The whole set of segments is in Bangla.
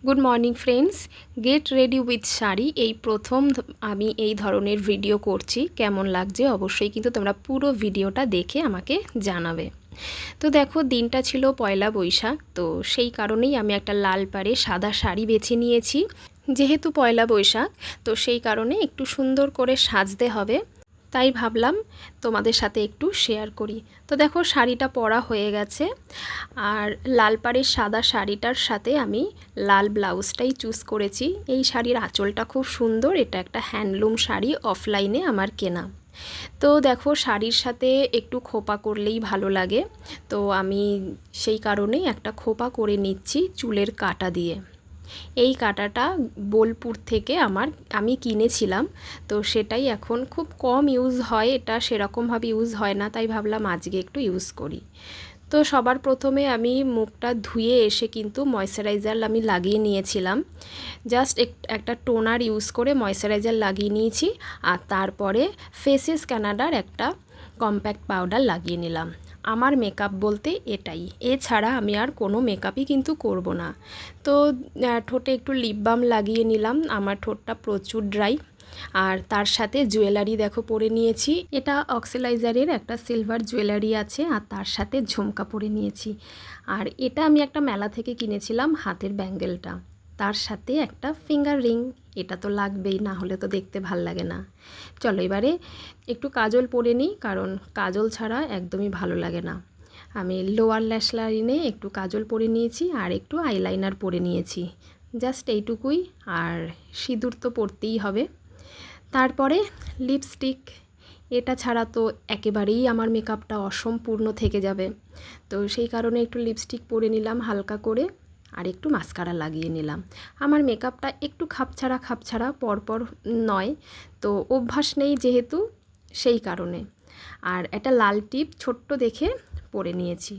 Good morning friends, get ready with sari এই প্রথম আমি এই ধরনের ভিডিও করছি। কেমন লাগছে অবশ্যই কিন্তু তোমরা পুরো ভিডিওটা দেখে আমাকে জানাবে। তো দেখো, দিনটা ছিল পয়লা বৈশাখ, তো সেই কারণেই আমি একটা লাল পাড়ে সাদা শাড়ি বেছে নিয়েছি। যেহেতু পয়লা বৈশাখ, তো সেই কারণে একটু সুন্দর করে সাজতে হবে, তাই ভাবলাম তোমাদের সাথে একটু শেয়ার করি। তো দেখো, শাড়িটা পরা হয়ে গেছে, আর লাল পাড়ের সাদা শাড়িটার সাথে আমি লাল ব্লাউজটাই চুজ করেছি। এই শাড়ির আঁচলটা খুব সুন্দর, এটা একটা হ্যান্ডলুম শাড়ি, অফলাইনে আমার কেনা। তো দেখো, শাড়ির সাথে একটু খোপা করলেই ভালো লাগে, তো আমি সেই কারণেই একটা খোপা করে নিচ্ছি চুলের কাঁটা দিয়ে। এই কাঁটাটা বোলপুর থেকে আমি কিনেছিলাম, তো সেটাই এখন খুব কম ইউজ হয়, এটা সেরকমভাবে ইউজ হয় না, তাই ভাবলাম আজকে একটু ইউজ করি। তো সবার প্রথমে আমি মুখটা ধুয়ে এসে কিন্তু ময়শ্চারাইজার আমি লাগিয়ে নিয়েছিলাম। জাস্ট একটা টোনার ইউজ করে ময়শ্চারাইজার লাগিয়ে নিয়েছি, আর তারপরে ফেসেস কানাডার একটা কম্প্যাক্ট পাউডার লাগিয়ে নিলাম। আমার মেকআপ বলতে এটাই, এছাড়া আমি আর কোনো মেকআপই কিন্তু করব না। তো ঠোঁটে একটু লিপ বাম লাগিয়ে নিলাম, আমার ঠোঁটটা প্রচুর ড্রাই। আর তার সাথে জুয়েলারি দেখো পরে নিয়েছি, এটা অক্সিলাইজারের একটা সিলভার জুয়েলারি আছে, আর তার সাথে ঝুমকা পরে নিয়েছি। আর এটা আমি একটা মেলা থেকে কিনেছিলাম, হাতের ব্যাঙ্গেলটা, তার সাথে একটা ফিঙ্গার রিং। এটা তো লাগবেই, না হলে তো দেখতে ভাল লাগে না। চলো এবারে একটু কাজল পরে নিই, কারণ কাজল ছাড়া একদমই ভালো লাগে না। আমি লোয়ার ল্যাশ লাইনে একটু কাজল পরে নিয়েছি, আর একটু আইলাইনার পরে নিয়েছি, জাস্ট এইটুকুই। আর সিঁদুর তো পরতেই হবে। তারপরে লিপস্টিক, এটা ছাড়া তো একেবারেই আমার মেকআপটা অসম্পূর্ণ থেকে যাবে, তো সেই কারণে একটু লিপস্টিক পরে নিলাম হালকা করে, আর একটু মাস্কারা লাগিয়ে নিলাম। আমার মেকআপটা একটু খাপছাড়া পরপর নয়, তো অভ্যাস নেই যেহেতু, সেই কারণে। আর একটা লাল টিপ ছোট্ট দেখে পরে নিয়েছি।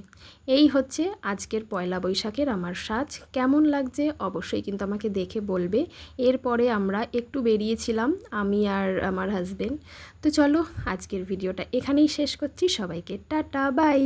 এই হচ্ছে আজকের পয়লা বৈশাখের আমার সাজ। কেমন লাগছে অবশ্যই কিন্তু আমাকে দেখে বলবে। এরপরে আমরা একটু বেরিয়েছিলাম, আমি আর আমার হাজবেন্ড। তো চলো, আজকের ভিডিওটা এখানেই শেষ করছি। সবাইকে টাটা, বাই।